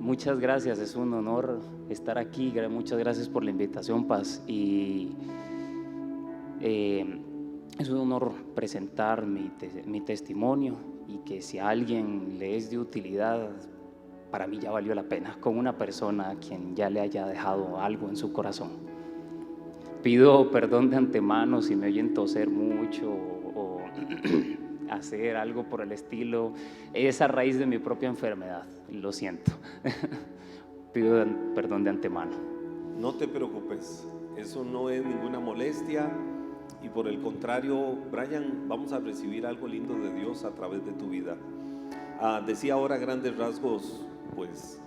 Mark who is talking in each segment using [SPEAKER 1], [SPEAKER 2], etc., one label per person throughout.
[SPEAKER 1] Muchas gracias, es un honor estar aquí. Muchas gracias por la invitación, Paz. Y es un honor presentar mi testimonio, y que si a alguien le es de utilidad, para mí ya valió la pena, con una persona a quien ya le haya dejado algo en su corazón. Pido perdón de antemano si me oyen toser mucho o hacer algo por el estilo. Es a raíz de mi propia enfermedad, lo siento. Pido perdón de antemano.
[SPEAKER 2] No te preocupes, eso no es ninguna molestia, y por el contrario, Brian, vamos a recibir algo lindo de Dios a través de tu vida. Decía ahora a grandes rasgos, pues,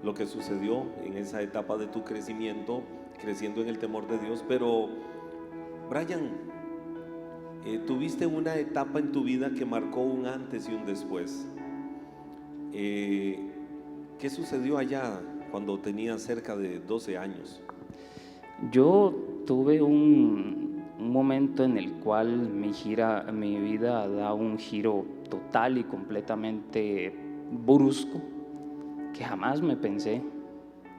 [SPEAKER 2] lo que sucedió en esa etapa de tu crecimiento, creciendo en el temor de Dios. Pero, Brian, tuviste una etapa en tu vida que marcó un antes y un después. ¿Qué sucedió allá cuando tenías cerca de 12 años?
[SPEAKER 1] Yo tuve un momento en el cual mi vida da un giro total y completamente brusco, que jamás me pensé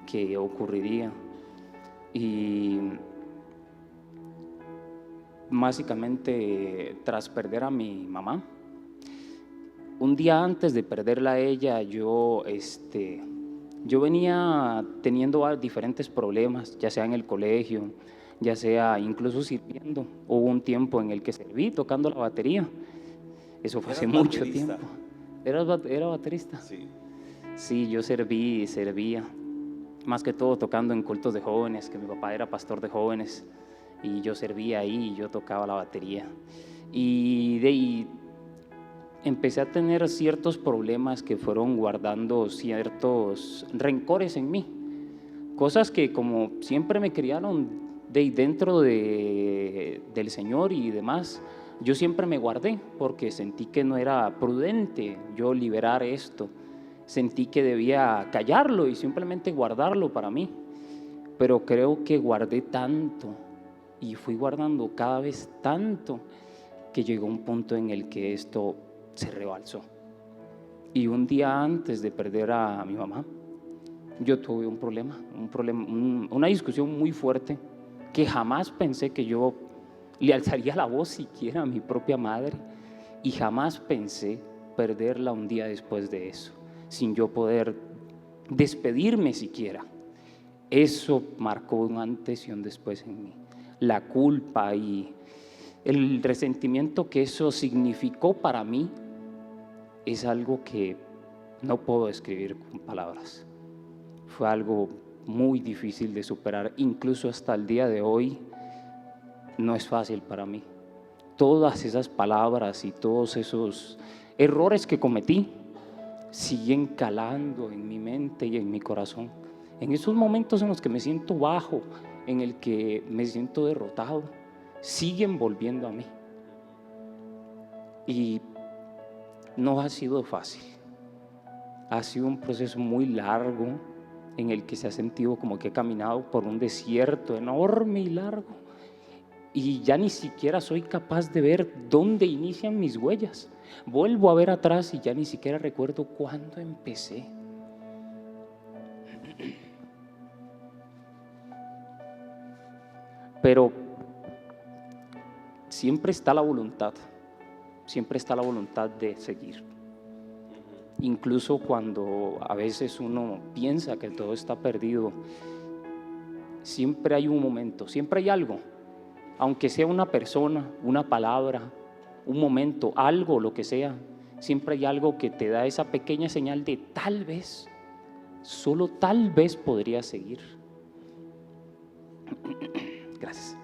[SPEAKER 1] que ocurriría. Y básicamente, tras perder a mi mamá, un día antes de perderla a ella, yo venía teniendo diferentes problemas, ya sea en el colegio, ya sea incluso sirviendo. Hubo un tiempo en el que serví tocando la batería. Eso fue hace mucho tiempo. ¿Era baterista?
[SPEAKER 2] Sí.
[SPEAKER 1] Sí, yo servía, más que todo tocando en cultos de jóvenes, que mi papá era pastor de jóvenes, y yo servía ahí y yo tocaba la batería. Y de ahí empecé a tener ciertos problemas que fueron guardando ciertos rencores en mí, cosas que, como siempre me criaron dentro del Señor y demás, yo siempre me guardé, porque sentí que no era prudente yo liberar esto. Sentí que debía callarlo y simplemente guardarlo para mí. Pero creo que guardé tanto y fui guardando cada vez tanto, que llegó un punto en el que esto se rebalsó. Y un día antes de perder a mi mamá, yo tuve un problema, una discusión muy fuerte, que jamás pensé que yo le alzaría la voz siquiera a mi propia madre, y jamás pensé perderla un día después de eso, sin yo poder despedirme siquiera. Eso marcó un antes y un después en mí. La culpa y el resentimiento que eso significó para mí es algo que no puedo describir con palabras. Fue algo muy difícil de superar, incluso hasta el día de hoy no es fácil para mí. Todas esas palabras y todos esos errores que cometí siguen calando en mi mente y en mi corazón. En esos momentos en los que me siento bajo, en el que me siento derrotado, siguen volviendo a mí. Y no ha sido fácil. Ha sido un proceso muy largo, en el que se ha sentido como que he caminado por un desierto enorme y largo, y ya ni siquiera soy capaz de ver dónde inician mis huellas. Vuelvo a ver atrás y ya ni siquiera recuerdo cuándo empecé. Pero siempre está la voluntad de seguir. Incluso cuando a veces uno piensa que todo está perdido, siempre hay un momento, siempre hay algo, aunque sea una persona, una palabra, un momento, algo, lo que sea, siempre hay algo que te da esa pequeña señal de tal vez, solo tal vez podría seguir. Gracias.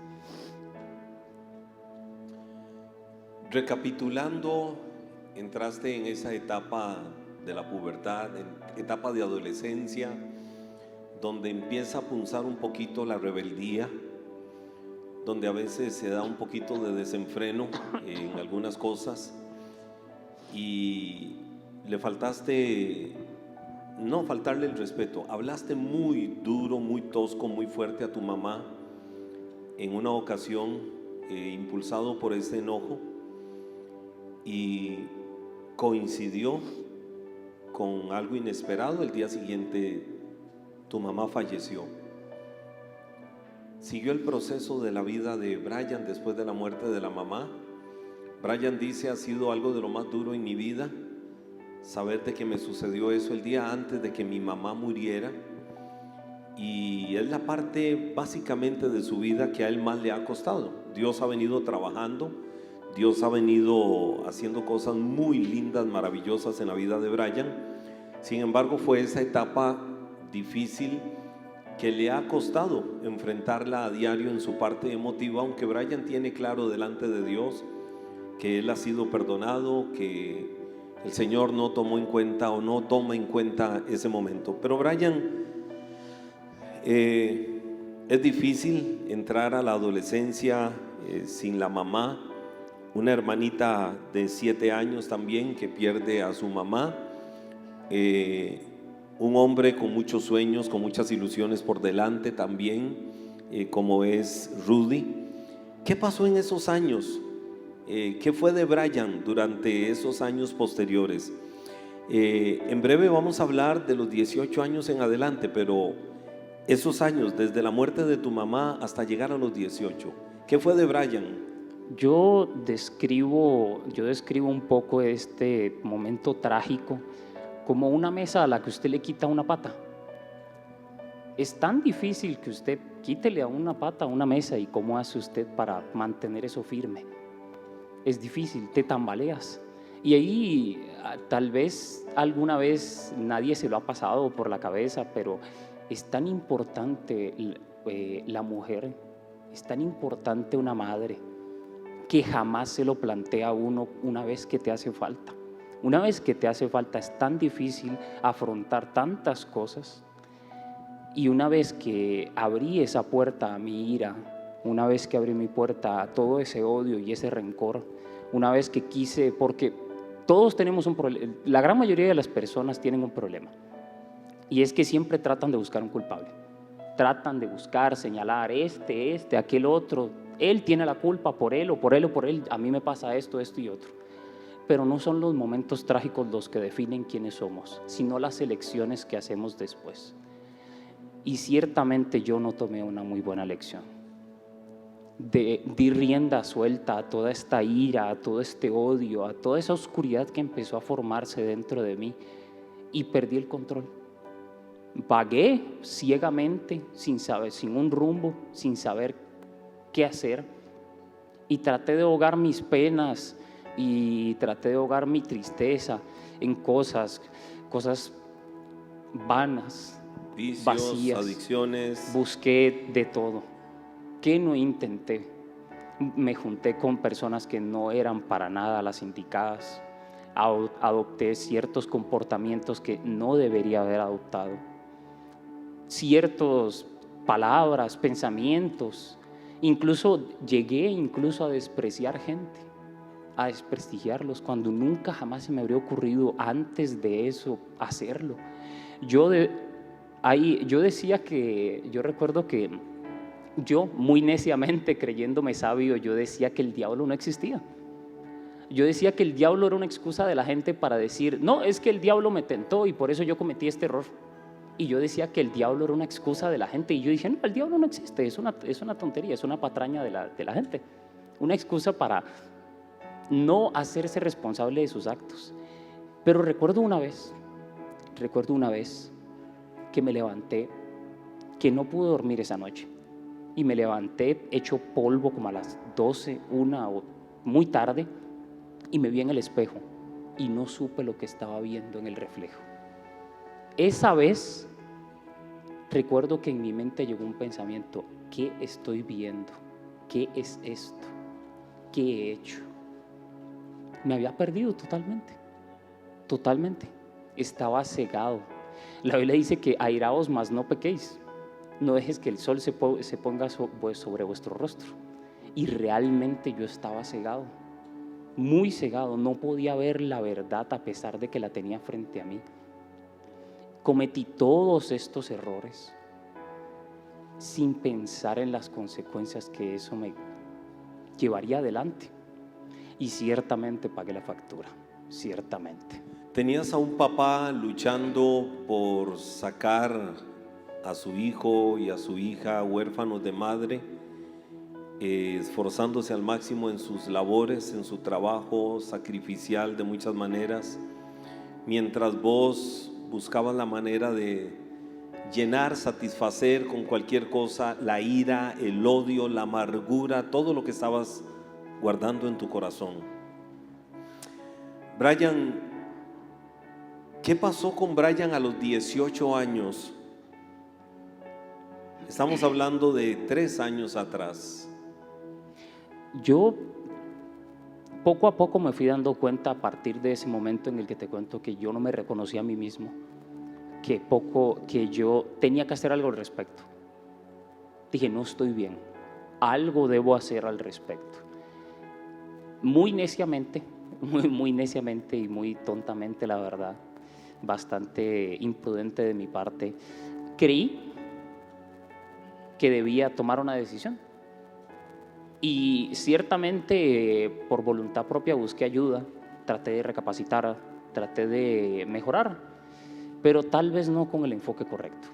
[SPEAKER 2] Recapitulando, entraste en esa etapa de la pubertad, etapa de adolescencia, donde empieza a punzar un poquito la rebeldía, donde a veces se da un poquito de desenfreno en algunas cosas, y le faltaste, no faltarle el respeto, hablaste muy duro, muy tosco, muy fuerte a tu mamá en una ocasión, impulsado por ese enojo, y coincidió con algo inesperado. El día siguiente tu mamá falleció. Siguió el proceso de la vida de Brian después de la muerte de la mamá. Brian dice: ha sido algo de lo más duro en mi vida saber de que me sucedió eso el día antes de que mi mamá muriera, y es la parte básicamente de su vida que a él más le ha costado. Dios ha venido trabajando, Dios ha venido haciendo cosas muy lindas, maravillosas en la vida de Brian. Sin embargo, fue esa etapa difícil que le ha costado enfrentarla a diario en su parte emotiva, aunque Brian tiene claro delante de Dios que él ha sido perdonado, que el Señor no tomó en cuenta o no toma en cuenta ese momento. Pero Brian, es difícil entrar a la adolescencia sin la mamá. Una hermanita de 7 años también que pierde a su mamá. Un hombre con muchos sueños, con muchas ilusiones por delante también, como es Rudy. ¿Qué pasó en esos años? ¿Qué fue de Brian durante esos años posteriores? En breve vamos a hablar de los 18 años en adelante, pero esos años, desde la muerte de tu mamá hasta llegar a los 18, ¿qué fue de Brian?
[SPEAKER 1] Yo describo un poco este momento trágico como una mesa a la que usted le quita una pata. Es tan difícil que usted quítele a una pata a una mesa, y ¿cómo hace usted para mantener eso firme? Es difícil, te tambaleas. Y ahí tal vez alguna vez nadie se lo ha pasado por la cabeza, pero es tan importante la mujer, es tan importante una madre, que jamás se lo plantea a uno una vez que te hace falta. Una vez que te hace falta es tan difícil afrontar tantas cosas. Y una vez que abrí esa puerta a mi ira, una vez que abrí mi puerta a todo ese odio y ese rencor, una vez que quise, porque todos tenemos un problema, la gran mayoría de las personas tienen un problema, y es que siempre tratan de buscar un culpable, tratan de buscar, señalar aquel otro, él tiene la culpa, por él, a mí me pasa esto y otro. Pero no son los momentos trágicos los que definen quiénes somos, sino las elecciones que hacemos después. Y ciertamente yo no tomé una muy buena lección. Di rienda suelta a toda esta ira, a todo este odio, a toda esa oscuridad que empezó a formarse dentro de mí, y perdí el control. Vagué ciegamente, sin un rumbo, sin saber qué hacer, y traté de ahogar mis penas y traté de ahogar mi tristeza en cosas vanas,
[SPEAKER 2] vicios,
[SPEAKER 1] vacías,
[SPEAKER 2] adicciones.
[SPEAKER 1] Busqué de todo. ¿Qué no intenté? Me junté con personas que no eran para nada las indicadas. Adopté ciertos comportamientos que no debería haber adoptado. Ciertas palabras, pensamientos. Llegué a despreciar gente, a desprestigiarlos, cuando nunca jamás se me habría ocurrido antes de eso hacerlo. Yo recuerdo que yo, muy neciamente, creyéndome sabio, yo decía que el diablo no existía. Yo decía que el diablo era una excusa de la gente para decir: no, es que el diablo me tentó y por eso yo cometí este error. Y yo decía que el diablo era una excusa de la gente, y yo dije: no, el diablo no existe, es una tontería, es una patraña de la gente, una excusa para no hacerse responsable de sus actos. Pero recuerdo una vez que me levanté, que no pude dormir esa noche, y me levanté hecho polvo como a las 12, 1 o muy tarde, y me vi en el espejo y no supe lo que estaba viendo en el reflejo. Esa vez recuerdo que en mi mente llegó un pensamiento: ¿qué estoy viendo? ¿Qué es esto? ¿Qué he hecho? Me había perdido totalmente. Estaba cegado. La Biblia dice que airaos, mas no pequéis. No dejes que el sol se ponga sobre vuestro rostro. Y realmente yo estaba cegado, muy cegado. No podía ver la verdad a pesar de que la tenía frente a mí. Cometí todos estos errores sin pensar en las consecuencias que eso me llevaría adelante. Y ciertamente pagué la factura, ciertamente.
[SPEAKER 2] Tenías a un papá luchando por sacar a su hijo y a su hija huérfanos de madre, esforzándose al máximo en sus labores, en su trabajo sacrificial de muchas maneras, mientras vos buscabas la manera de llenar, satisfacer con cualquier cosa la ira, el odio, la amargura, todo lo que estabas guardando en tu corazón. Brian, ¿qué pasó con Brian a los 18 años? Estamos hablando de 3 años atrás.
[SPEAKER 1] Yo poco a poco me fui dando cuenta a partir de ese momento en el que te cuento que yo no me reconocía a mí mismo, que yo tenía que hacer algo al respecto. Dije, no estoy bien, algo debo hacer al respecto. Muy neciamente y muy tontamente, la verdad, bastante imprudente de mi parte, creí que debía tomar una decisión. Y ciertamente por voluntad propia busqué ayuda, traté de recapacitar, traté de mejorar, pero tal vez no con el enfoque correcto.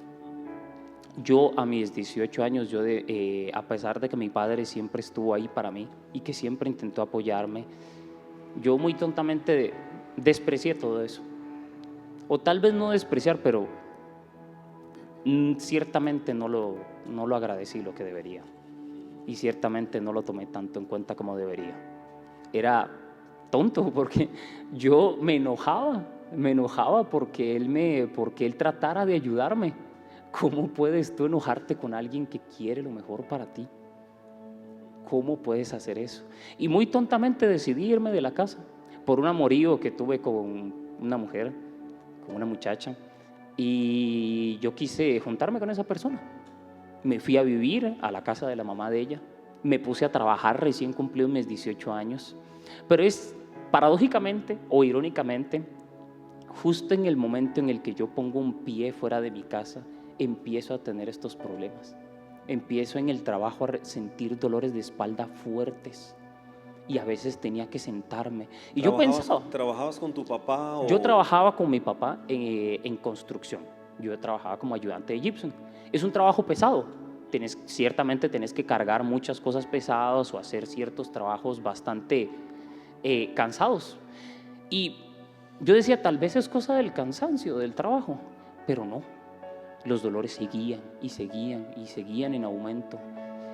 [SPEAKER 1] Yo a mis 18 años, a pesar de que mi padre siempre estuvo ahí para mí y que siempre intentó apoyarme, yo muy tontamente desprecié todo eso. O tal vez no despreciar, pero ciertamente no lo agradecí lo que debería. Y ciertamente no lo tomé tanto en cuenta como debería. Era tonto porque yo me enojaba porque él tratara de ayudarme. ¿Cómo puedes tú enojarte con alguien que quiere lo mejor para ti? ¿Cómo puedes hacer eso? Y muy tontamente decidí irme de la casa por un amorío que tuve con una mujer, con una muchacha, y yo quise juntarme con esa persona. Me fui a vivir a la casa de la mamá de ella, me puse a trabajar recién cumplidos mis 18 años, pero es paradójicamente o irónicamente, justo en el momento en el que yo pongo un pie fuera de mi casa, empiezo a tener estos problemas. Empiezo en el trabajo a sentir dolores de espalda fuertes y a veces tenía que sentarme. Y yo pensaba…
[SPEAKER 2] ¿Trabajabas con tu papá?
[SPEAKER 1] Yo trabajaba con mi papá en construcción. Yo trabajaba como ayudante de gypsum. Es un trabajo pesado. Ciertamente tenés que cargar muchas cosas pesadas o hacer ciertos trabajos bastante cansados. Y yo decía, tal vez es cosa del cansancio, del trabajo, pero no. Los dolores seguían y seguían y seguían en aumento.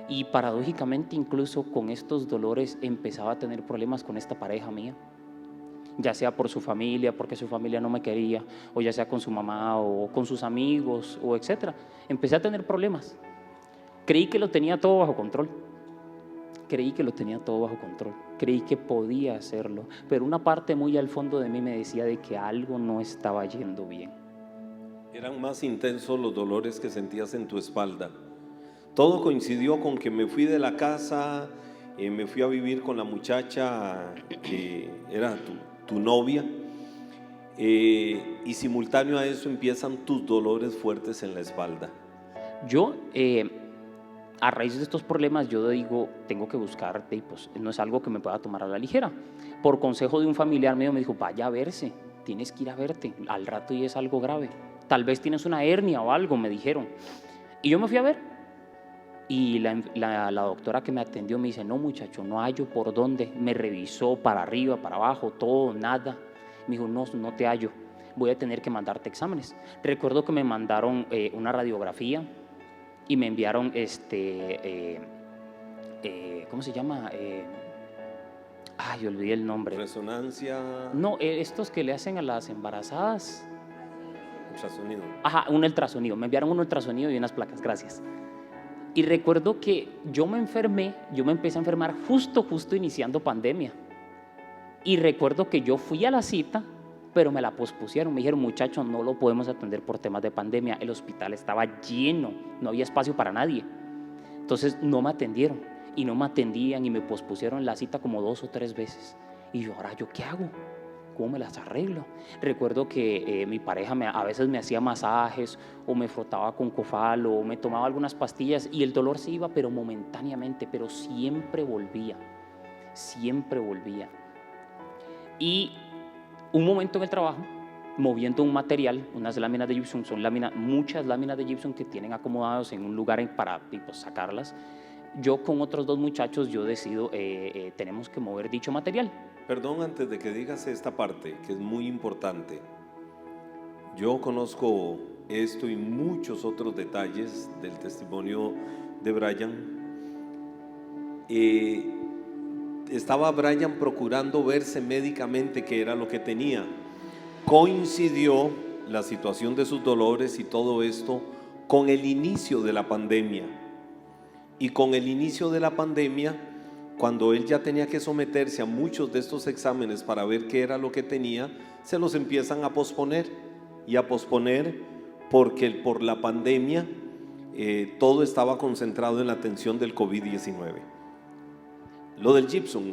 [SPEAKER 1] Y paradójicamente incluso con estos dolores empezaba a tener problemas con esta pareja mía. Ya sea por su familia, porque su familia no me quería, o ya sea con su mamá o con sus amigos, o etcétera. Empecé a tener problemas. Creí que lo tenía todo bajo control. Creí que podía hacerlo, pero una parte muy al fondo de mí me decía de que algo no estaba yendo bien.
[SPEAKER 2] Eran más intensos los dolores que sentías en tu espalda. Todo coincidió con que me fui de la casa, me fui a vivir con la muchacha que era tu novia, y simultáneo a eso empiezan tus dolores fuertes en la espalda.
[SPEAKER 1] Yo, a raíz de estos problemas, yo digo, tengo que buscar, pues no es algo que me pueda tomar a la ligera. Por consejo de un familiar mío me dijo, vaya a verse, tienes que ir a verte, al rato y es algo grave. Tal vez tienes una hernia o algo, me dijeron. Y yo me fui a ver. Y la doctora que me atendió me dice, no muchacho, no hallo por dónde. Me revisó para arriba, para abajo, todo, nada. Me dijo, no te hallo, voy a tener que mandarte exámenes. Recuerdo que me mandaron una radiografía y me enviaron ¿cómo se llama? Olvidé el nombre.
[SPEAKER 2] Resonancia.
[SPEAKER 1] No, estos que le hacen a las embarazadas.
[SPEAKER 2] Ultrasonido.
[SPEAKER 1] Un ultrasonido. Me enviaron un ultrasonido y unas placas, gracias. Y recuerdo que yo me empecé a enfermar justo iniciando pandemia. Y recuerdo que yo fui a la cita, pero me la pospusieron. Me dijeron, muchachos, no lo podemos atender por temas de pandemia. El hospital estaba lleno, no había espacio para nadie. Entonces no me atendieron y no me atendían y me pospusieron la cita como 2 o 3 veces. Y yo, ahora, ¿yo qué hago? ¿Cómo me las arreglo? Recuerdo que mi pareja a veces me hacía masajes o me frotaba con cofal o me tomaba algunas pastillas y el dolor se iba, pero momentáneamente, pero siempre volvía. Y un momento en el trabajo, moviendo un material, unas láminas de gypsum, son muchas láminas de gypsum que tienen acomodados en un lugar para sacarlas. Yo con otros 2 muchachos, yo decido, tenemos que mover dicho material.
[SPEAKER 2] Perdón, antes de que digas esta parte, que es muy importante. Yo conozco esto y muchos otros detalles del testimonio de Brian. Estaba Brian procurando verse médicamente qué era lo que tenía. Coincidió la situación de sus dolores y todo esto con el inicio de la pandemia. Y con el inicio de la pandemia, cuando él ya tenía que someterse a muchos de estos exámenes para ver qué era lo que tenía, se los empiezan a posponer y a posponer porque por la pandemia todo estaba concentrado en la atención del COVID-19. Lo del gypsum.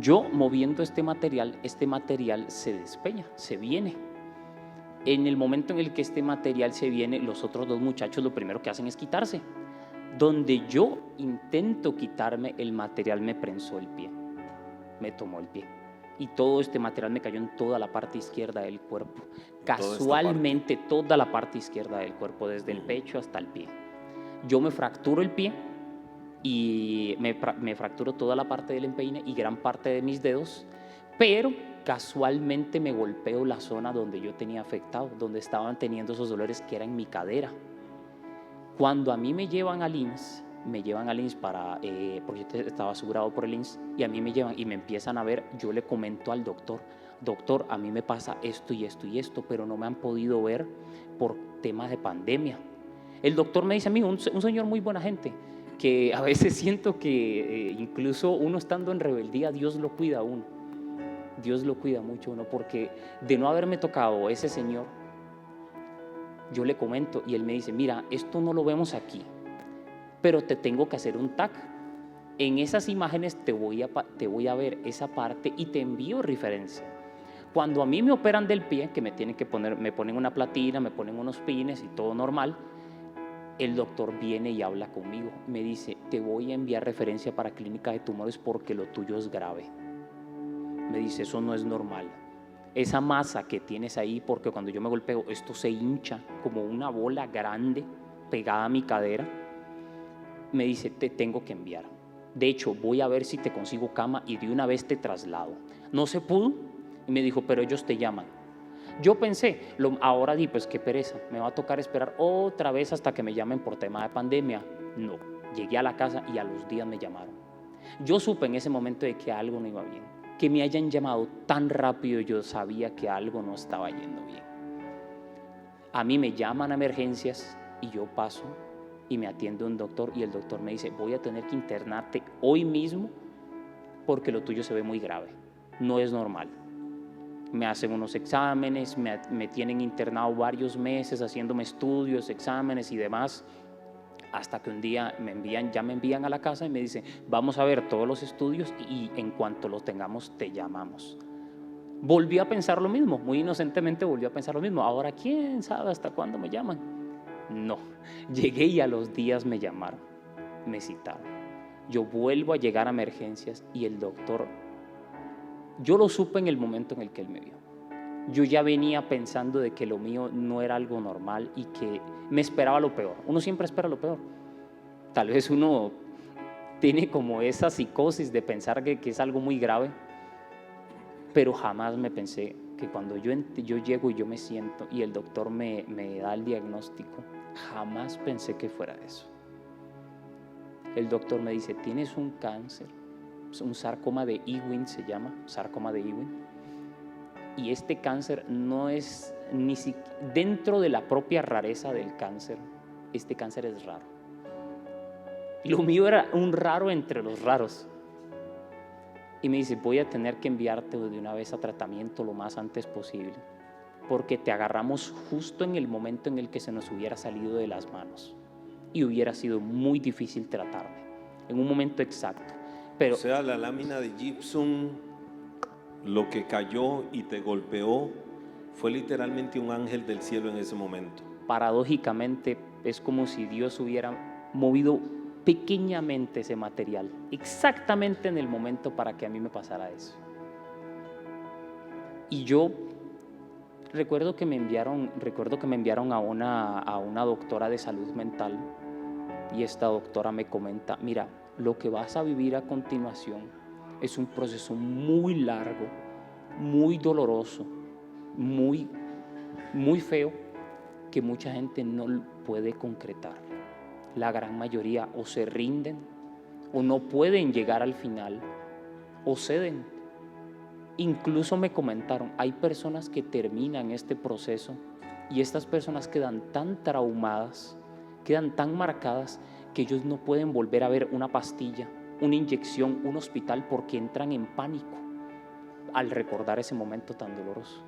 [SPEAKER 1] Yo moviendo este material se despeña, se viene. En el momento en el que este material se viene, los otros 2 muchachos lo primero que hacen es quitarse. Donde yo intento quitarme, el material me prensó el pie, me tomó el pie. Y todo este material me cayó en toda la parte izquierda del cuerpo. Casualmente toda la parte izquierda del cuerpo, desde el pecho hasta el pie. Yo me fracturo el pie y me fracturo toda la parte del empeine y gran parte de mis dedos, pero casualmente me golpeo la zona donde yo tenía afectado, donde estaban teniendo esos dolores, que era en mi cadera. Cuando a mí me llevan al IMSS, porque yo estaba asegurado por el IMSS, y a mí me llevan y me empiezan a ver, yo le comento al doctor, a mí me pasa esto y esto y esto, pero no me han podido ver por temas de pandemia. El doctor me dice a mí, un señor muy buena gente, que a veces siento que incluso uno estando en rebeldía, Dios lo cuida a uno. Dios lo cuida mucho a uno, porque de no haberme tocado ese señor, yo le comento y él me dice, mira, esto no lo vemos aquí, pero te tengo que hacer un TAC. En esas imágenes te voy a ver esa parte y te envío referencia. Cuando a mí me operan del pie, que me ponen una platina, me ponen unos pines y todo normal, el doctor viene y habla conmigo, me dice, te voy a enviar referencia para clínica de tumores porque lo tuyo es grave. Me dice, eso no es normal. Esa masa que tienes ahí, porque cuando yo me golpeo, esto se hincha como una bola grande pegada a mi cadera. Me dice, te tengo que enviar. De hecho, voy a ver si te consigo cama y de una vez te traslado. No se pudo y me dijo, pero ellos te llaman. Yo pensé, ahora di, pues qué pereza, me va a tocar esperar otra vez hasta que me llamen por tema de pandemia. No, llegué a la casa y a los días me llamaron. Yo supe en ese momento de que algo no iba bien. Que me hayan llamado tan rápido, yo sabía que algo no estaba yendo bien. A mí me llaman a emergencias y yo paso y me atiende un doctor y el doctor me dice, voy a tener que internarte hoy mismo porque lo tuyo se ve muy grave, no es normal. Me hacen unos exámenes, me tienen internado varios meses haciéndome estudios, exámenes y demás, hasta que un día me envían a la casa y me dicen, vamos a ver todos los estudios y en cuanto los tengamos te llamamos. Volví a pensar lo mismo, muy inocentemente volví a pensar lo mismo. Ahora, ¿quién sabe hasta cuándo me llaman? No, llegué y a los días me llamaron, me citaron. Yo vuelvo a llegar a emergencias y el doctor, yo lo supe en el momento en el que él me vio. Yo ya venía pensando de que lo mío no era algo normal y que me esperaba lo peor. Uno siempre espera lo peor. Tal vez uno tiene como esa psicosis de pensar que es algo muy grave, pero jamás me pensé que cuando yo llego y yo me siento y el doctor me da el diagnóstico, jamás pensé que fuera eso. El doctor me dice, tienes un cáncer, un sarcoma de Ewing se llama, sarcoma de Ewing. Y este cáncer no es ni siquiera dentro de la propia rareza del cáncer, este cáncer es raro. Lo mío era un raro entre los raros. Y me dice, voy a tener que enviarte de una vez a tratamiento lo más antes posible, porque te agarramos justo en el momento en el que se nos hubiera salido de las manos y hubiera sido muy difícil tratarme, en un momento exacto. Pero,
[SPEAKER 2] o sea, la lámina de gypsum, lo que cayó y te golpeó, fue literalmente un ángel del cielo en ese momento.
[SPEAKER 1] Paradójicamente, es como si Dios hubiera movido pequeñamente ese material, exactamente en el momento para que a mí me pasara eso. Y yo recuerdo que me enviaron a una doctora de salud mental, y esta doctora me comenta: mira, lo que vas a vivir a continuación es un proceso muy largo, muy doloroso, muy, muy feo, que mucha gente no puede concretar. La gran mayoría o se rinden, o no pueden llegar al final, o ceden. Incluso me comentaron, hay personas que terminan este proceso y estas personas quedan tan traumadas, quedan tan marcadas, que ellos no pueden volver a ver una pastilla, una inyección, un hospital, porque entran en pánico al recordar ese momento tan doloroso.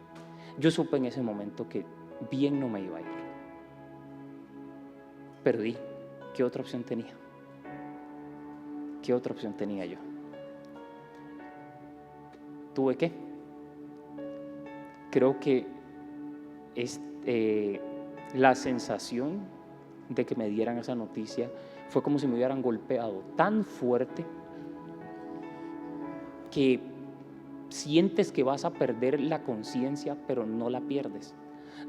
[SPEAKER 1] Yo supe en ese momento que bien no me iba a ir. Perdí. ¿Qué otra opción tenía? ¿Qué otra opción tenía yo? ¿Tuve qué? Creo que es la sensación de que me dieran esa noticia fue como si me hubieran golpeado tan fuerte que sientes que vas a perder la conciencia, pero no la pierdes.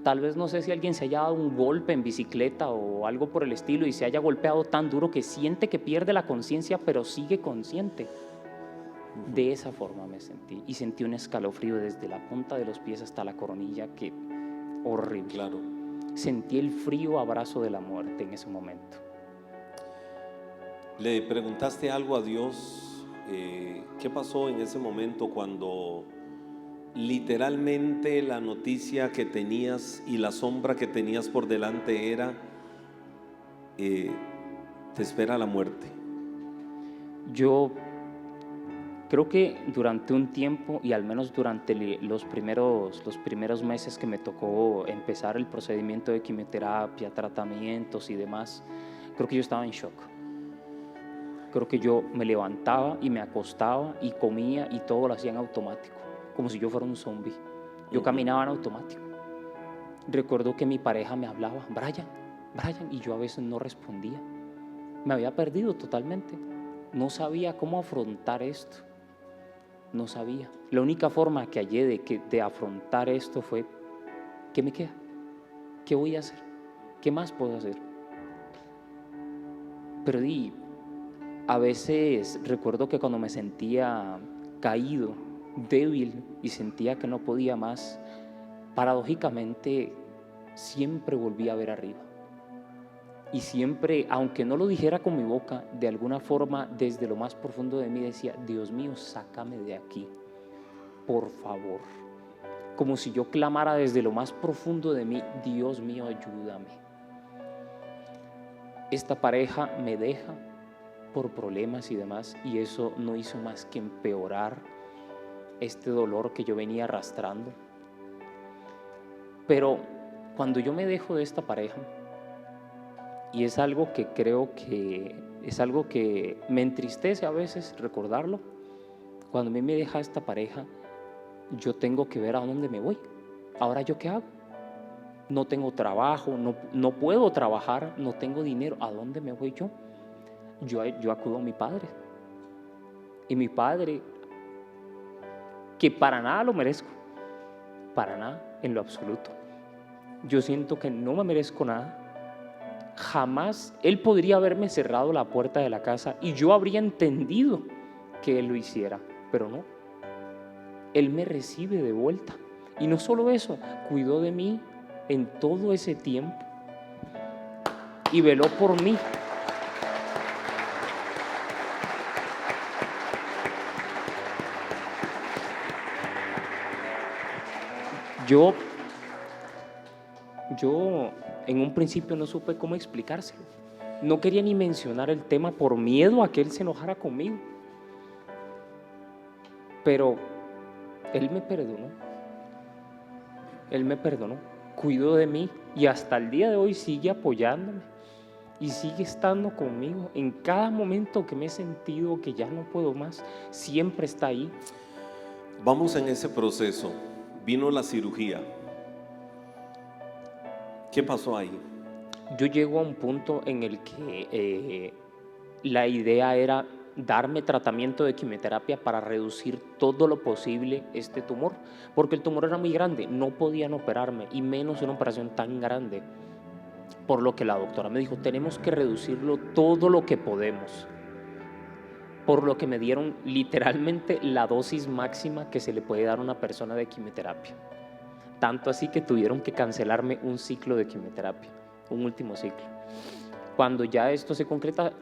[SPEAKER 1] Tal vez, no sé si alguien se haya dado un golpe en bicicleta o algo por el estilo y se haya golpeado tan duro que siente que pierde la conciencia, pero sigue consciente. De esa forma me sentí, y sentí un escalofrío desde la punta de los pies hasta la coronilla, que horrible.
[SPEAKER 2] Claro.
[SPEAKER 1] Sentí el frío abrazo de la muerte en ese momento.
[SPEAKER 2] ¿Le preguntaste algo a Dios? ¿Qué pasó en ese momento cuando literalmente la noticia que tenías y la sombra que tenías por delante era te espera la muerte?
[SPEAKER 1] Yo creo que durante un tiempo, y al menos durante los primeros meses que me tocó empezar el procedimiento de quimioterapia, tratamientos y demás, creo que yo estaba en shock. Creo que yo me levantaba y me acostaba y comía y todo lo hacía en automático, como si yo fuera un zombie. Yo caminaba en automático. Recuerdo que mi pareja me hablaba: Brian, y yo a veces no respondía. Me había perdido totalmente. No sabía cómo afrontar esto. No sabía. La única forma que hallé de afrontar esto fue: ¿qué me queda? ¿Qué voy a hacer? ¿Qué más puedo hacer? Perdí. A veces recuerdo que cuando me sentía caído, débil y sentía que no podía más, paradójicamente siempre volvía a ver arriba. Y siempre, aunque no lo dijera con mi boca, de alguna forma desde lo más profundo de mí decía: Dios mío, sácame de aquí, por favor. Como si yo clamara desde lo más profundo de mí: Dios mío, ayúdame. Esta pareja me deja por problemas y demás, y eso no hizo más que empeorar este dolor que yo venía arrastrando. Pero cuando yo me dejo de esta pareja, y es algo que creo que es algo que me entristece a veces recordarlo, cuando a mí me deja esta pareja, yo tengo que ver a dónde me voy. ¿Ahora yo qué hago? No tengo trabajo, no puedo trabajar, no tengo dinero. ¿A dónde me voy yo? Yo acudo a mi padre. Y mi padre, que para nada lo merezco, para nada, en lo absoluto. Yo siento que no me merezco nada. Jamás él podría haberme cerrado la puerta de la casa y yo habría entendido que él lo hiciera, pero no. Él me recibe de vuelta. Y no solo eso, cuidó de mí en todo ese tiempo y veló por mí. Yo en un principio no supe cómo explicárselo. No quería ni mencionar el tema por miedo a que él se enojara conmigo. Pero él me perdonó. Él me perdonó, cuidó de mí y hasta el día de hoy sigue apoyándome y sigue estando conmigo. En cada momento que me he sentido que ya no puedo más, siempre está ahí.
[SPEAKER 2] Vamos en ese proceso. Vino la cirugía. ¿Qué pasó ahí?
[SPEAKER 1] Yo llego a un punto en el que la idea era darme tratamiento de quimioterapia para reducir todo lo posible este tumor, porque el tumor era muy grande, no podían operarme y menos una operación tan grande. Por lo que la doctora me dijo, tenemos que reducirlo todo lo que podemos. Por lo que me dieron literalmente la dosis máxima que se le puede dar a una persona de quimioterapia. Tanto así que tuvieron que cancelarme un ciclo de quimioterapia, un último ciclo. Cuando ya esto se concreta,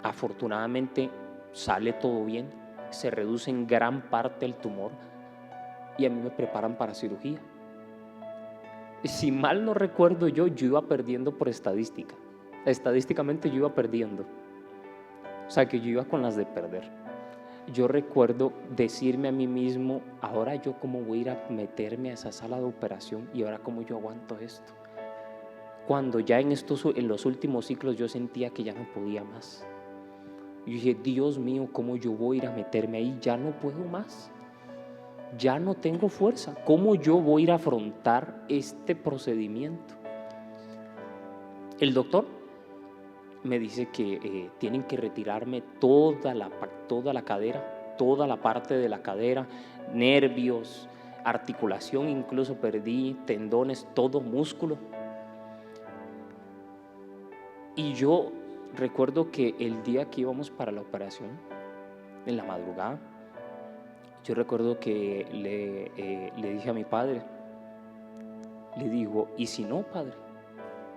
[SPEAKER 1] afortunadamente sale todo bien, se reduce en gran parte el tumor y a mí me preparan para cirugía. Si mal no recuerdo yo iba perdiendo por estadística. Estadísticamente yo iba perdiendo. O sea que yo iba con las de perder. Yo recuerdo decirme a mí mismo, ahora yo cómo voy a ir a meterme a esa sala de operación y ahora cómo yo aguanto esto. Cuando ya en los últimos ciclos yo sentía que ya no podía más. Yo dije, Dios mío, ¿cómo yo voy a ir a meterme ahí? Ya no puedo más. Ya no tengo fuerza. ¿Cómo yo voy a ir a afrontar este procedimiento? El doctor me dice que tienen que retirarme toda la cadera, toda la parte de la cadera, nervios, articulación, incluso perdí tendones, todo músculo. Y yo recuerdo que el día que íbamos para la operación, en la madrugada, yo recuerdo que le dije a mi padre, le digo, ¿y si no, padre?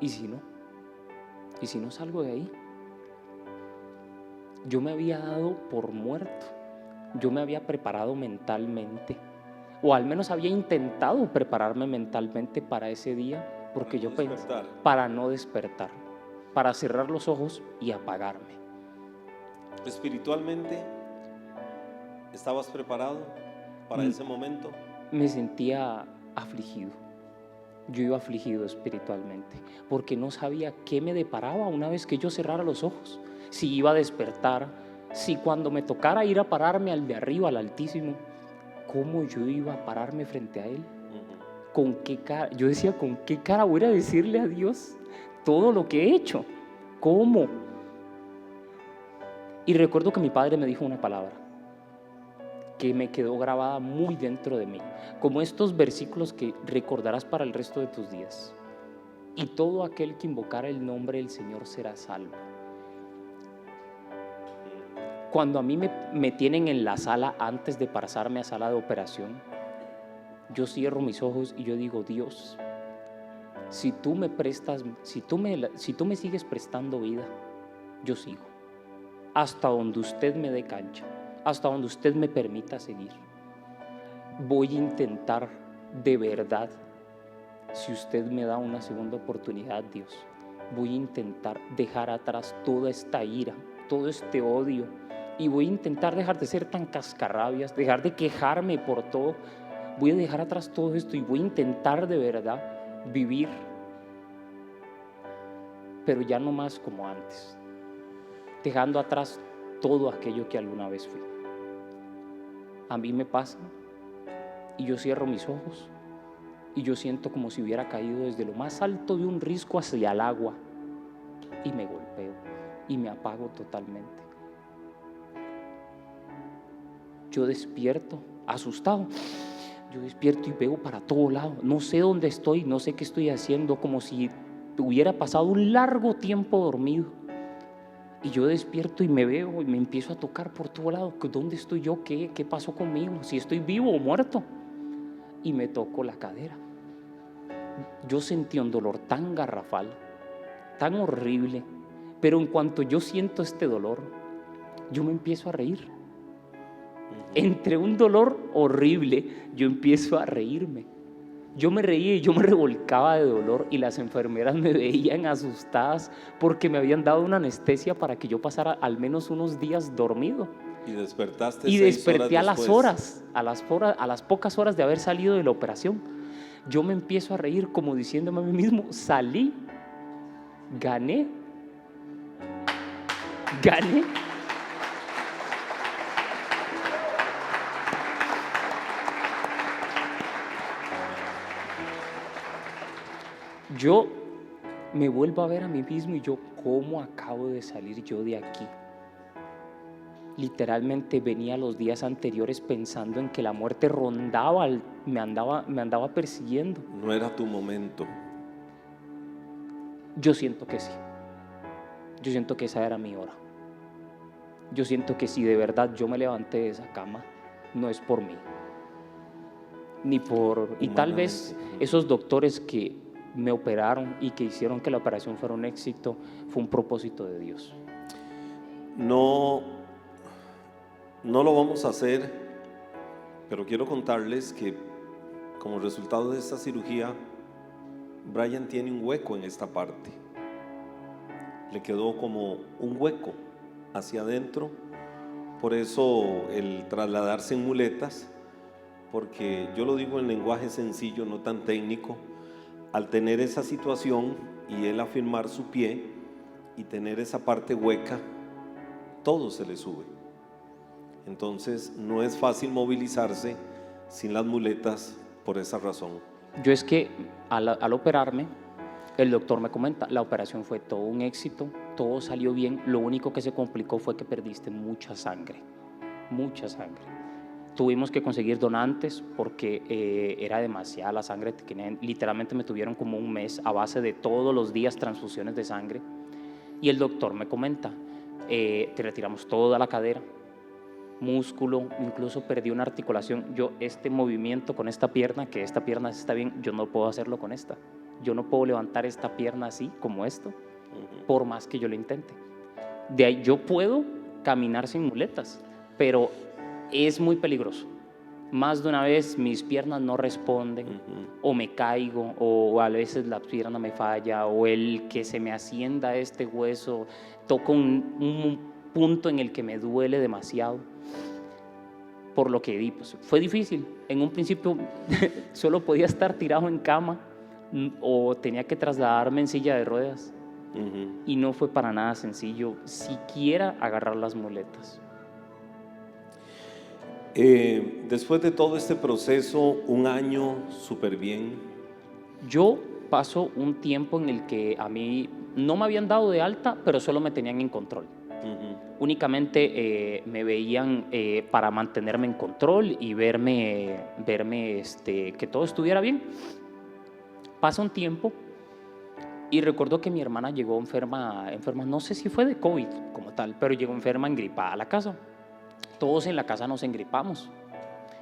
[SPEAKER 1] ¿Y si no? ¿Y si no salgo de ahí? Yo me había dado por muerto, yo me había preparado mentalmente, o al menos había intentado prepararme mentalmente para ese día, porque yo pensé, para no despertar, para cerrar los ojos y apagarme.
[SPEAKER 2] Espiritualmente, ¿estabas preparado para ese momento?
[SPEAKER 1] Me sentía afligido. Yo iba afligido espiritualmente, porque no sabía qué me deparaba una vez que yo cerrara los ojos. Si iba a despertar, si cuando me tocara ir a pararme al de arriba, al Altísimo, ¿cómo yo iba a pararme frente a Él? ¿Con qué cara? Yo decía, ¿con qué cara voy a decirle a Dios todo lo que he hecho? ¿Cómo? Y recuerdo que mi padre me dijo una palabra que me quedó grabada muy dentro de mí, como estos versículos que recordarás para el resto de tus días. Y todo aquel que invocara el nombre del Señor será salvo. Cuando a mí me tienen en la sala antes de pasarme a sala de operación, yo cierro mis ojos y yo digo, Dios, si tú me sigues prestando vida, yo sigo. Hasta donde usted me dé cancha, hasta donde usted me permita seguir. Voy a intentar de verdad, si usted me da una segunda oportunidad, Dios, voy a intentar dejar atrás toda esta ira, todo este odio, y voy a intentar dejar de ser tan cascarrabias, dejar de quejarme por todo. Voy a dejar atrás todo esto y voy a intentar de verdad vivir, pero ya no más como antes, dejando atrás todo aquello que alguna vez fui. A mí me pasa y yo cierro mis ojos y yo siento como si hubiera caído desde lo más alto de un risco hacia el agua y me golpeo y me apago totalmente. Yo despierto asustado, yo despierto y veo para todo lado, no sé dónde estoy, no sé qué estoy haciendo, como si hubiera pasado un largo tiempo dormido. Y yo despierto y me veo y me empiezo a tocar por todo lado. ¿Dónde estoy yo? ¿Qué pasó conmigo? Si estoy vivo o muerto. Y me tocó la cadera. Yo sentí un dolor tan garrafal, tan horrible, pero en cuanto yo siento este dolor, yo me empiezo a reír. Entre un dolor horrible, yo empiezo a reírme. Yo me reía y yo me revolcaba de dolor y las enfermeras me veían asustadas porque me habían dado una anestesia para que yo pasara al menos unos días dormido.
[SPEAKER 2] Y despertaste
[SPEAKER 1] y
[SPEAKER 2] 6
[SPEAKER 1] desperté
[SPEAKER 2] horas
[SPEAKER 1] a las pocas horas de haber salido de la operación. Yo me empiezo a reír como diciéndome a mí mismo, salí, gané. me vuelvo a ver a mí mismo y yo, ¿cómo acabo de salir yo de aquí? Literalmente venía los días anteriores pensando en que la muerte rondaba, me andaba persiguiendo.
[SPEAKER 2] No era tu momento.
[SPEAKER 1] Yo siento que sí. Yo siento que esa era mi hora. Yo siento que si de verdad yo me levanté de esa cama, no es por mí. Ni por... Y tal vez esos doctores que me operaron y que hicieron que la operación fuera un éxito, fue un propósito de Dios.
[SPEAKER 2] No lo vamos a hacer, pero quiero contarles que como resultado de esta cirugía, Brian tiene un hueco en esta parte. Le quedó como un hueco hacia adentro. Por eso el trasladarse en muletas, porque yo lo digo en lenguaje sencillo, no tan técnico. Al tener esa situación y él afirmar su pie y tener esa parte hueca, todo se le sube. Entonces no es fácil movilizarse sin las muletas por esa razón.
[SPEAKER 1] Yo es que al operarme, el doctor me comenta, la operación fue todo un éxito, todo salió bien, lo único que se complicó fue que perdiste mucha sangre. Tuvimos que conseguir donantes porque era demasiada la sangre, literalmente me tuvieron como un mes a base de todos los días transfusiones de sangre. Y el doctor me comenta, te retiramos toda la cadera, músculo, incluso perdí una articulación. Yo este movimiento con esta pierna, que esta pierna está bien, yo no puedo hacerlo con esta. Yo no puedo levantar esta pierna así como esto, por más que yo lo intente. De ahí yo puedo caminar sin muletas, pero es muy peligroso. Más de una vez mis piernas no responden, o me caigo, o a veces la pierna me falla, o el que se me ascienda este hueso, toco un punto en el que me duele demasiado. Por lo que di, pues, fue difícil. En un principio solo podía estar tirado en cama o tenía que trasladarme en silla de ruedas. Y no fue para nada sencillo siquiera agarrar las muletas.
[SPEAKER 2] Después de todo este proceso, un año súper bien.
[SPEAKER 1] Yo paso un tiempo en el que a mí no me habían dado de alta, pero solo me tenían en control. Únicamente me veían para mantenerme en control y verme que todo estuviera bien. Pasa un tiempo y recuerdo que mi hermana llegó enferma, no sé si fue de COVID como tal, pero llegó enferma, engripada a la casa. Todos en la casa nos engripamos.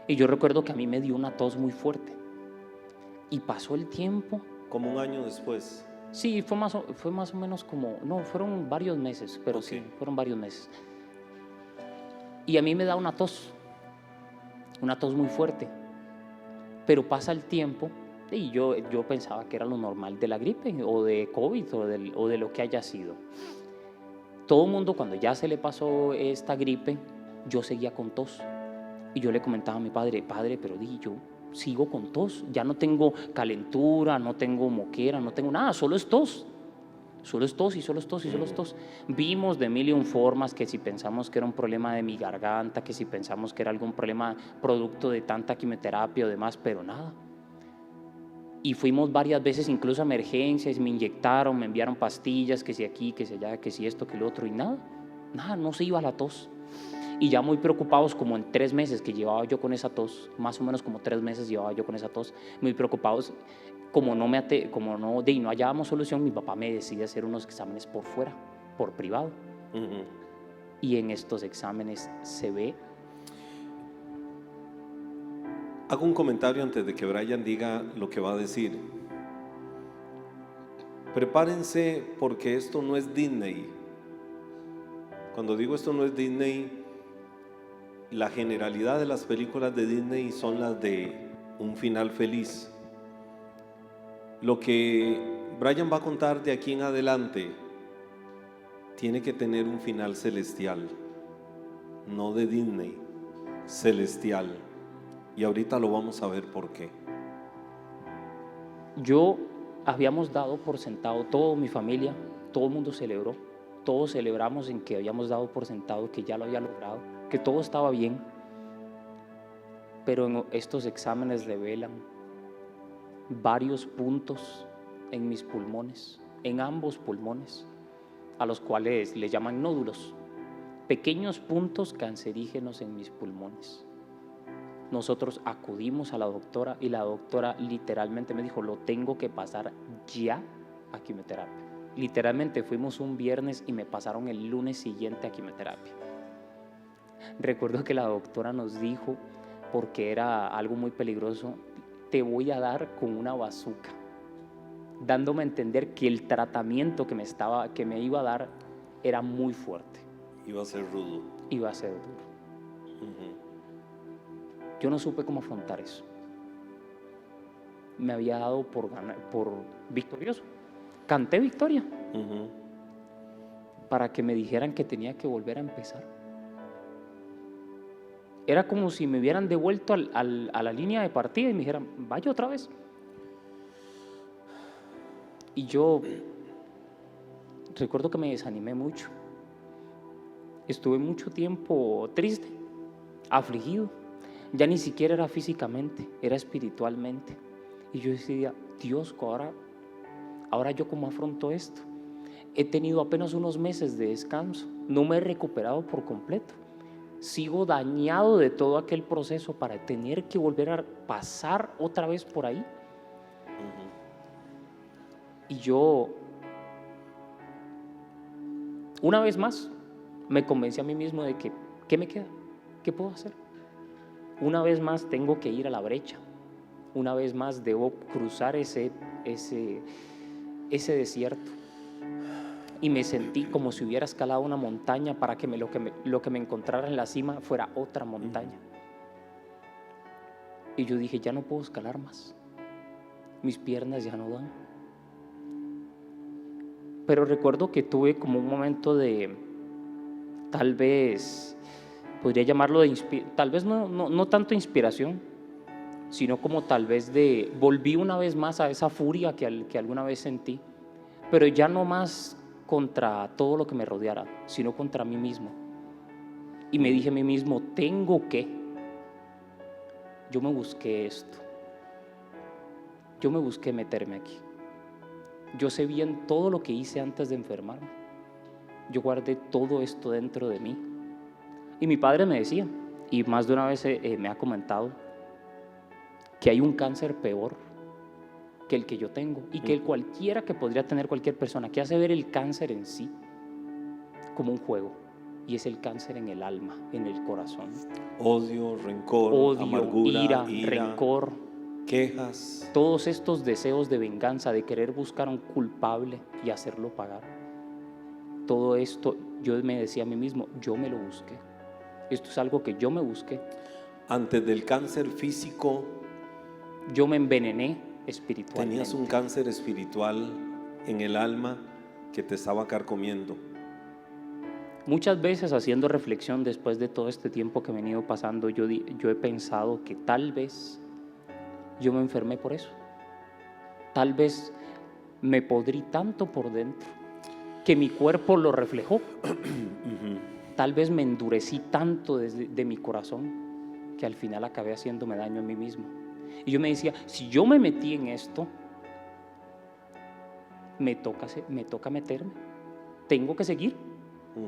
[SPEAKER 1] Y yo recuerdo que a mí me dio una tos muy fuerte. Y pasó el tiempo.
[SPEAKER 2] ¿Como un año después?
[SPEAKER 1] Sí, fue más o menos como, no, fueron varios meses, pero
[SPEAKER 2] Okay.
[SPEAKER 1] sí, fueron varios meses. Y a mí me da una tos muy fuerte. Pero pasa el tiempo y yo pensaba que era lo normal de la gripe o de COVID o de lo que haya sido. Todo el mundo, cuando ya se le pasó esta gripe, yo seguía con tos. Y yo le comentaba a mi padre, pero yo sigo con tos, ya no tengo calentura, no tengo moquera, no tengo nada, solo es tos. Solo es tos y solo es tos y solo es tos. Vimos de mil y un formas que si pensamos que era un problema de mi garganta, que si pensamos que era algún problema producto de tanta quimioterapia o demás, pero nada. Y fuimos varias veces incluso a emergencias, me inyectaron, me enviaron pastillas, que si aquí, que si allá, que si esto, que lo otro, y nada, no se iba la tos. Y ya muy preocupados, como en 3 meses que llevaba yo con esa tos, más o menos como 3 meses llevaba yo con esa tos, muy preocupados, como no hallábamos solución, mi papá me decide hacer unos exámenes por fuera, por privado. Y en estos exámenes se ve.
[SPEAKER 2] Hago un comentario antes de que Brian diga lo que va a decir. Prepárense porque esto no es Disney. Cuando digo esto no es Disney, la generalidad de las películas de Disney son las de un final feliz. Lo que Brian va a contar de aquí en adelante tiene que tener un final celestial, no de Disney, celestial. Y ahorita lo vamos a ver por qué.
[SPEAKER 1] Habíamos dado por sentado, toda mi familia, todo el mundo celebró, todos celebramos en que habíamos dado por sentado que ya lo había logrado, que todo estaba bien, pero en estos exámenes revelan varios puntos en mis pulmones, en ambos pulmones, a los cuales le llaman nódulos, pequeños puntos cancerígenos en mis pulmones. Nosotros acudimos a la doctora y la doctora literalmente me dijo, lo tengo que pasar ya a quimioterapia. Literalmente fuimos un viernes y me pasaron el lunes siguiente a quimioterapia. Recuerdo que la doctora nos dijo, porque era algo muy peligroso, te voy a dar con una bazuca, dándome a entender que el tratamiento que me iba a dar era muy fuerte.
[SPEAKER 2] Iba a ser rudo.
[SPEAKER 1] Iba a ser duro. Yo no supe cómo afrontar eso. Me había dado por victorioso. Canté victoria para que me dijeran que tenía que volver a empezar. Era como si me hubieran devuelto a la línea de partida y me dijeran, vaya otra vez. Y yo recuerdo que me desanimé mucho. Estuve mucho tiempo triste, afligido. Ya ni siquiera era físicamente, era espiritualmente. Y yo decía, Dios, ahora yo cómo afronto esto. He tenido apenas unos meses de descanso, no me he recuperado por completo. Sigo dañado de todo aquel proceso para tener que volver a pasar otra vez por ahí. Y yo, una vez más, me convencí a mí mismo de que, ¿qué me queda? ¿Qué puedo hacer? Una vez más tengo que ir a la brecha. Una vez más debo cruzar ese desierto. Y me sentí como si hubiera escalado una montaña para que lo que me encontrara en la cima fuera otra montaña. Y yo dije, ya no puedo escalar más. Mis piernas ya no dan. Pero recuerdo que tuve como un momento de, tal vez, podría llamarlo tal vez no tanto inspiración, sino como tal vez volví una vez más a esa furia que alguna vez sentí, pero ya no más contra todo lo que me rodeara, sino contra mí mismo. Y me dije a mí mismo, yo me busqué esto, yo me busqué meterme aquí. Yo sé bien todo lo que hice antes de enfermarme. Yo guardé todo esto dentro de mí. Y mi padre me decía, y más de una vez me ha comentado, que hay un cáncer peor que el que yo tengo y que cualquiera que podría tener cualquier persona, que hace ver el cáncer en sí como un juego, y es el cáncer en el alma, en el corazón.
[SPEAKER 2] Odio, rencor, amargura, ira,
[SPEAKER 1] rencor,
[SPEAKER 2] quejas.
[SPEAKER 1] Todos estos deseos de venganza, de querer buscar a un culpable y hacerlo pagar. Todo esto yo me decía a mí mismo, yo me lo busqué. Esto es algo que yo me busqué.
[SPEAKER 2] Antes del cáncer físico,
[SPEAKER 1] yo me envenené espiritualmente.
[SPEAKER 2] Tenías un cáncer espiritual en el alma que te estaba carcomiendo.
[SPEAKER 1] Muchas veces, haciendo reflexión después de todo este tiempo que he venido pasando, yo he pensado que tal vez yo me enfermé por eso. Tal vez me podrí tanto por dentro que mi cuerpo lo reflejó. Tal vez me endurecí tanto de mi corazón que al final acabé haciéndome daño a mí mismo. Y yo me decía, si yo me metí en esto, me toca meterme. Tengo que seguir.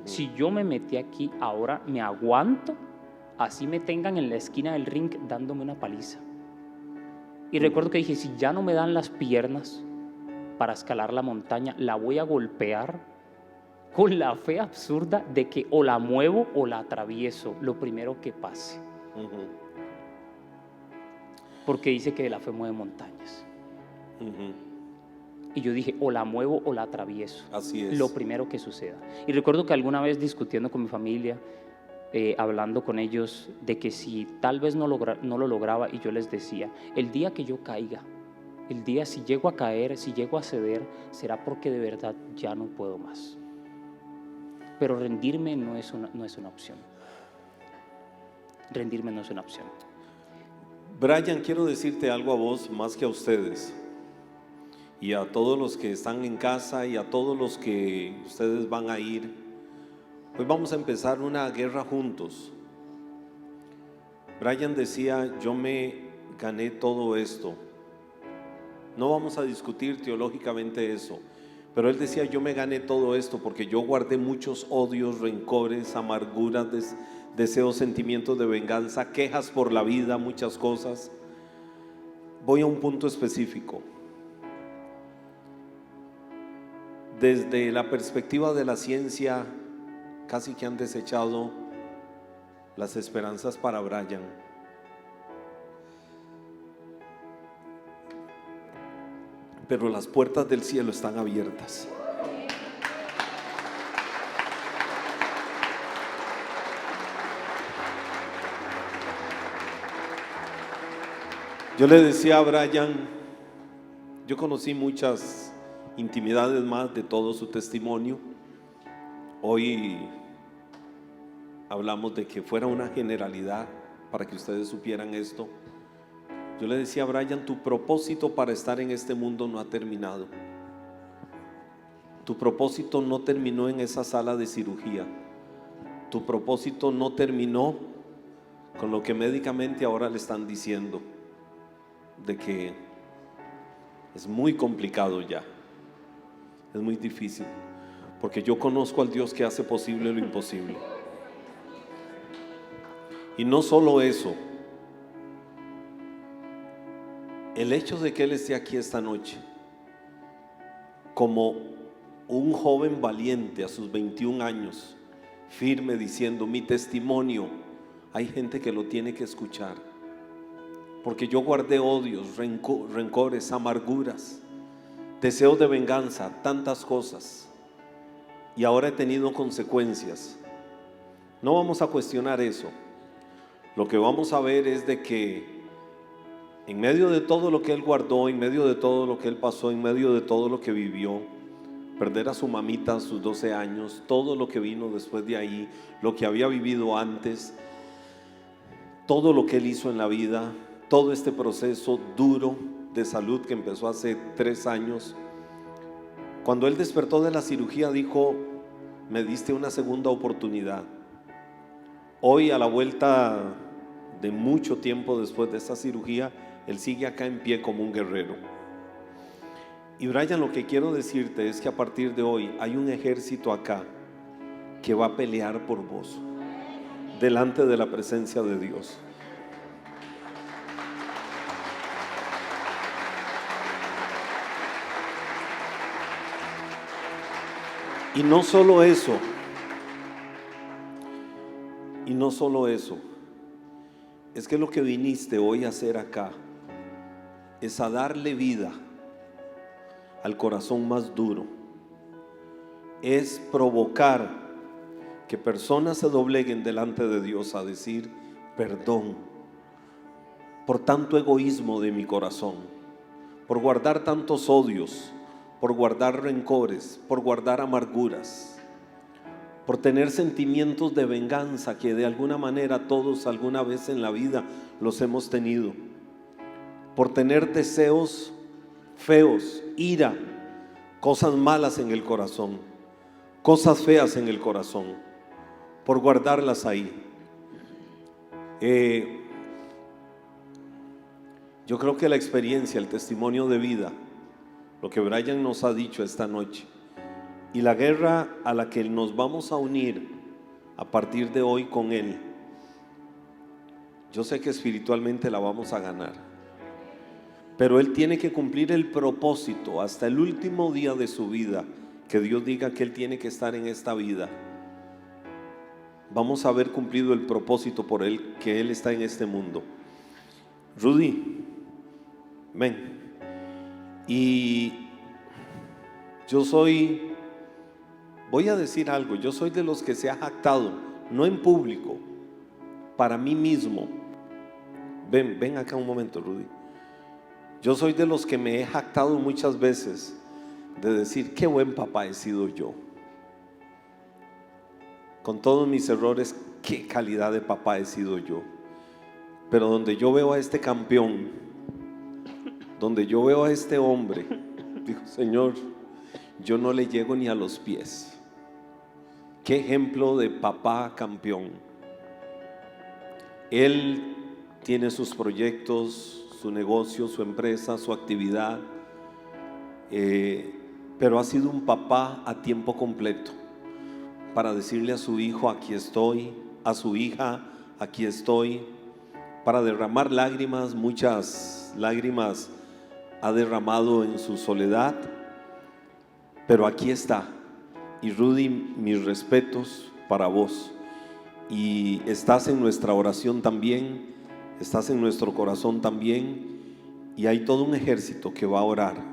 [SPEAKER 1] Si yo me metí aquí, ahora me aguanto, así me tengan en la esquina del ring dándome una paliza. Y recuerdo que dije, si ya no me dan las piernas para escalar la montaña, la voy a golpear con la fe absurda de que o la muevo o la atravieso, lo primero que pase. Porque dice que la fe mueve montañas. Y yo dije, o la muevo o la atravieso.
[SPEAKER 2] Así es.
[SPEAKER 1] Lo primero que suceda. Y recuerdo que alguna vez discutiendo con mi familia, hablando con ellos de que si tal vez no lo lograba, y yo les decía, el día que yo caiga, el día si llego a caer, si llego a ceder, será porque de verdad ya no puedo más. Pero rendirme no es una opción. Rendirme no es una opción.
[SPEAKER 2] Brian, quiero decirte algo a vos más que a ustedes. Y a todos los que están en casa y a todos los que ustedes van a ir. Pues vamos a empezar una guerra juntos. Brian decía, yo me gané todo esto. No vamos a discutir teológicamente eso, Pero él decía: yo me gané todo esto porque yo guardé muchos odios, rencores, amarguras, deseos, sentimientos de venganza, quejas por la vida, muchas cosas. Voy a un punto específico. Desde la perspectiva de la ciencia, casi que han desechado las esperanzas para Brian. Pero las puertas del cielo están abiertas. Yo le decía a Brian, yo conocí muchas intimidades más de todo su testimonio. Hoy hablamos de que fuera una generalidad para que ustedes supieran esto. Yo le decía a Brian: tu propósito para estar en este mundo no ha terminado. Tu propósito no terminó en esa sala de cirugía. Tu propósito no terminó con lo que médicamente ahora le están diciendo, de que es muy complicado ya, es muy difícil, porque yo conozco al Dios que hace posible lo imposible. Y no solo eso, el hecho de que Él esté aquí esta noche como un joven valiente a sus 21 años, firme, diciendo: mi testimonio, hay gente que lo tiene que escuchar, porque yo guardé odios, rencores, amarguras, deseos de venganza, tantas cosas, y ahora he tenido consecuencias. No vamos a cuestionar eso. Lo que vamos a ver es de que en medio de todo lo que él guardó, en medio de todo lo que él pasó, en medio de todo lo que vivió, perder a su mamita a sus 12 años, todo lo que vino después de ahí, lo que había vivido antes, todo lo que él hizo en la vida, todo este proceso duro de salud que empezó hace 3 años. Cuando él despertó de la cirugía, dijo: me diste una segunda oportunidad. Hoy, a la vuelta de mucho tiempo después de esta cirugía, él sigue acá en pie como un guerrero. Y Brian, lo que quiero decirte es que a partir de hoy hay un ejército acá que va a pelear por vos delante de la presencia de Dios. Y no solo eso, es que lo que viniste hoy a hacer acá es a darle vida al corazón más duro, es provocar que personas se dobleguen delante de Dios a decir: perdón por tanto egoísmo de mi corazón, por guardar tantos odios, por guardar rencores, por guardar amarguras, por tener sentimientos de venganza que de alguna manera todos alguna vez en la vida los hemos tenido, por tener deseos feos, ira, cosas malas en el corazón, cosas feas en el corazón, por guardarlas ahí. Yo creo que la experiencia, el testimonio de vida, lo que Brian nos ha dicho esta noche, y la guerra a la que nos vamos a unir a partir de hoy con Él, yo sé que espiritualmente la vamos a ganar, pero Él tiene que cumplir el propósito hasta el último día de su vida, que Dios diga que Él tiene que estar en esta vida. Vamos a haber cumplido el propósito por Él, que Él está en este mundo. Rudy, ven. Y yo voy a decir algo, yo soy de los que se ha jactado, no en público, para mí mismo. Ven acá un momento, Rudy. Yo soy de los que me he jactado muchas veces de decir: qué buen papá he sido yo. Con todos mis errores, qué calidad de papá he sido yo. Pero donde yo veo a este campeón, donde yo veo a este hombre, digo: Señor, yo no le llego ni a los pies. Qué ejemplo de papá campeón. Él tiene sus proyectos, su negocio, su empresa, su actividad, pero ha sido un papá a tiempo completo para decirle a su hijo: aquí estoy, a su hija: aquí estoy, para derramar lágrimas. Muchas lágrimas ha derramado en su soledad, pero aquí está. Y Rudy, mis respetos para vos, y estás en nuestra oración también, estás en nuestro corazón también, y hay todo un ejército que va a orar,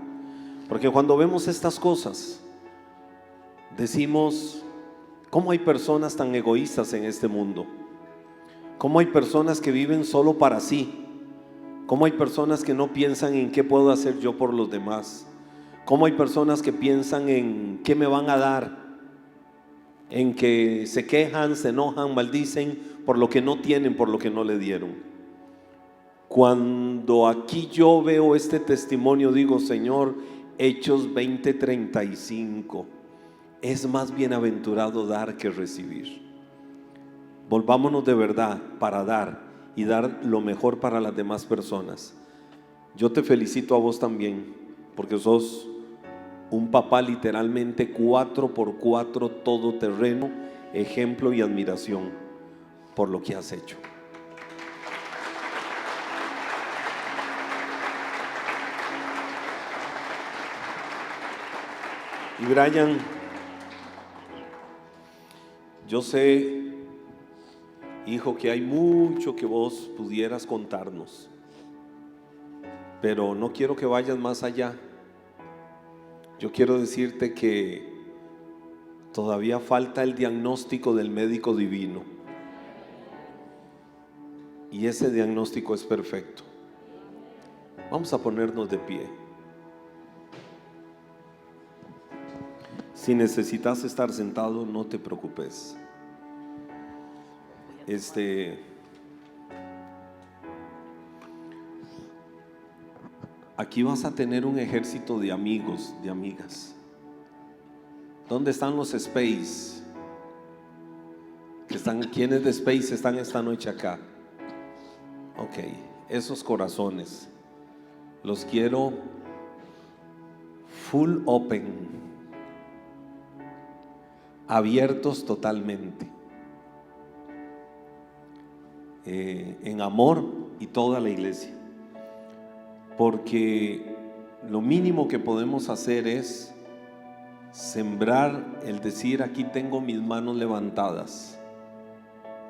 [SPEAKER 2] porque cuando vemos estas cosas decimos: ¿cómo hay personas tan egoístas en este mundo? ¿Cómo hay personas que viven solo para sí? ¿Cómo hay personas que no piensan en qué puedo hacer yo por los demás? ¿Cómo hay personas que piensan en qué me van a dar? En que se quejan, se enojan, maldicen por lo que no tienen, por lo que no le dieron. Cuando aquí yo veo este testimonio, digo: Señor, Hechos 20:35, es más bienaventurado dar que recibir. Volvámonos de verdad para dar y dar lo mejor para las demás personas. Yo te felicito a vos también, porque sos un papá literalmente 4x4 todoterreno, ejemplo y admiración por lo que has hecho. Y Brian, yo sé, hijo, que hay mucho que vos pudieras contarnos, pero no quiero que vayas más allá. Yo quiero decirte que todavía falta el diagnóstico del médico divino, y ese diagnóstico es perfecto. Vamos a ponernos de pie. Si necesitas estar sentado, no te preocupes. Aquí vas a tener un ejército de amigos, de amigas. ¿Dónde están los Space? ¿Quiénes de Space están esta noche acá? Ok, esos corazones los quiero full open, abiertos totalmente, en amor, y toda la iglesia, porque lo mínimo que podemos hacer es sembrar el decir: aquí tengo mis manos levantadas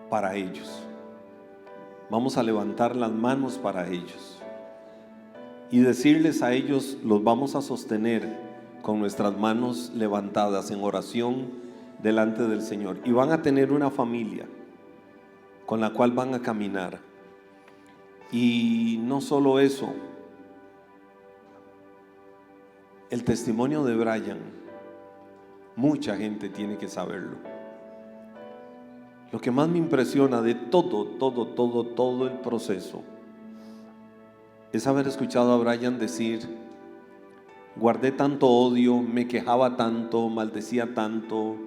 [SPEAKER 2] para ellos. Vamos a levantar las manos para ellos y decirles a ellos: los vamos a sostener con nuestras manos levantadas en oración delante del Señor, y van a tener una familia con la cual van a caminar. Y no solo eso, el testimonio de Brian, mucha gente tiene que saberlo. Lo que más me impresiona de todo el proceso es haber escuchado a Brian decir: guardé tanto odio, me quejaba tanto, maldecía tanto,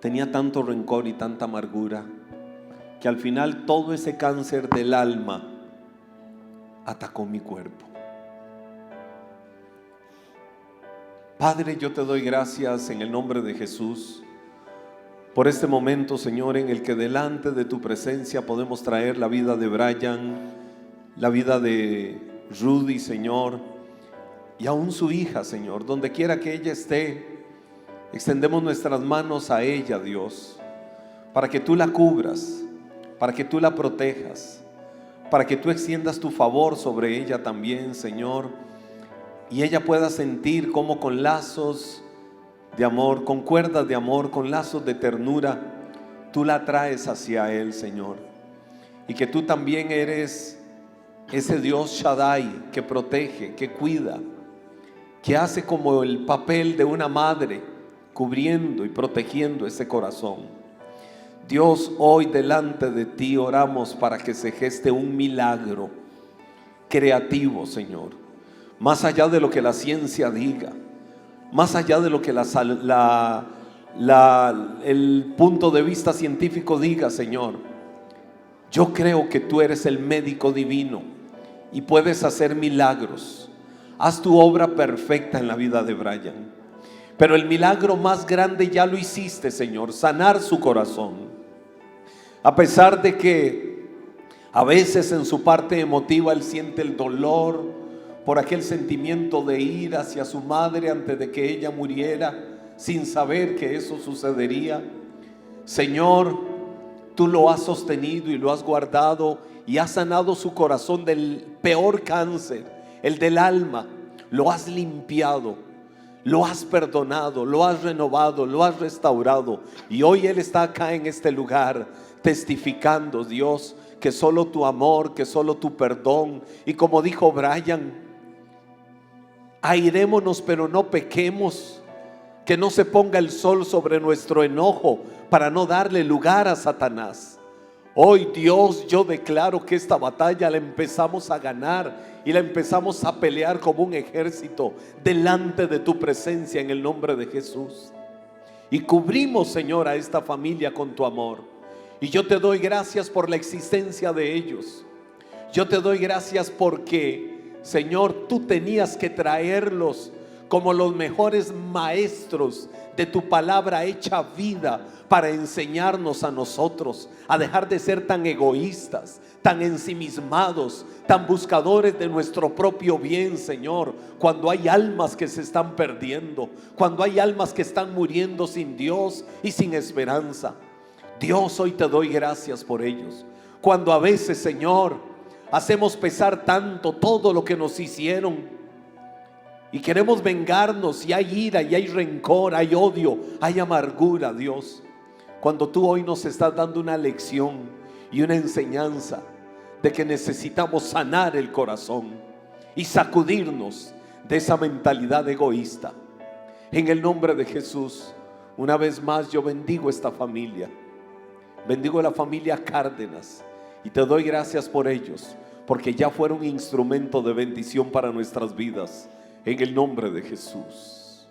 [SPEAKER 2] tenía tanto rencor y tanta amargura, que al final todo ese cáncer del alma atacó mi cuerpo. Padre, yo te doy gracias en el nombre de Jesús por este momento, Señor, en el que delante de tu presencia podemos traer la vida de Brian, la vida de Rudy, Señor, y aún su hija, Señor. Donde quiera que ella esté, extendemos nuestras manos a ella, Dios, para que tú la cubras, para que tú la protejas, para que tú extiendas tu favor sobre ella también, Señor, y ella pueda sentir cómo con lazos de amor, con cuerdas de amor, con lazos de ternura, tú la traes hacia Él, Señor. Y que tú también eres ese Dios Shaddai que protege, que cuida, que hace como el papel de una madre, cubriendo y protegiendo ese corazón. Dios, hoy delante de ti oramos para que se geste un milagro creativo, Señor, más allá de lo que la ciencia diga, más allá de lo que el punto de vista científico diga, Señor. Yo creo que tú eres el médico divino y puedes hacer milagros. Haz tu obra perfecta en la vida de Brian. Pero el milagro más grande ya lo hiciste, Señor, sanar su corazón. A pesar de que a veces en su parte emotiva él siente el dolor por aquel sentimiento de ir hacia su madre antes de que ella muriera, sin saber que eso sucedería. Señor, tú lo has sostenido y lo has guardado y has sanado su corazón del peor cáncer, el del alma. Lo has limpiado, lo has perdonado, lo has renovado, lo has restaurado. Y hoy Él está acá en este lugar testificando, Dios, que solo tu amor, que solo tu perdón. Y como dijo Brian, airémonos pero no pequemos. Que no se ponga el sol sobre nuestro enojo para no darle lugar a Satanás. Hoy, Dios, yo declaro que esta batalla la empezamos a ganar y la empezamos a pelear como un ejército delante de tu presencia en el nombre de Jesús. Y cubrimos, Señor, a esta familia con tu amor. Y yo te doy gracias por la existencia de ellos. Yo te doy gracias porque, Señor, tú tenías que traerlos como los mejores maestros de tu palabra hecha vida para enseñarnos a nosotros a dejar de ser tan egoístas, tan ensimismados, tan buscadores de nuestro propio bien, Señor. Cuando hay almas que se están perdiendo, cuando hay almas que están muriendo sin Dios y sin esperanza. Dios, hoy te doy gracias por ellos. Cuando a veces, Señor, hacemos pesar tanto todo lo que nos hicieron y queremos vengarnos, y hay ira, y hay rencor, hay odio, hay amargura, Dios. Cuando tú hoy nos estás dando una lección y una enseñanza de que necesitamos sanar el corazón y sacudirnos de esa mentalidad egoísta. En el nombre de Jesús, una vez más yo bendigo esta familia. Bendigo a la familia Cárdenas y te doy gracias por ellos, porque ya fueron instrumento de bendición para nuestras vidas. En el nombre de Jesús.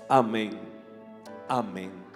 [SPEAKER 2] Amén. Amén.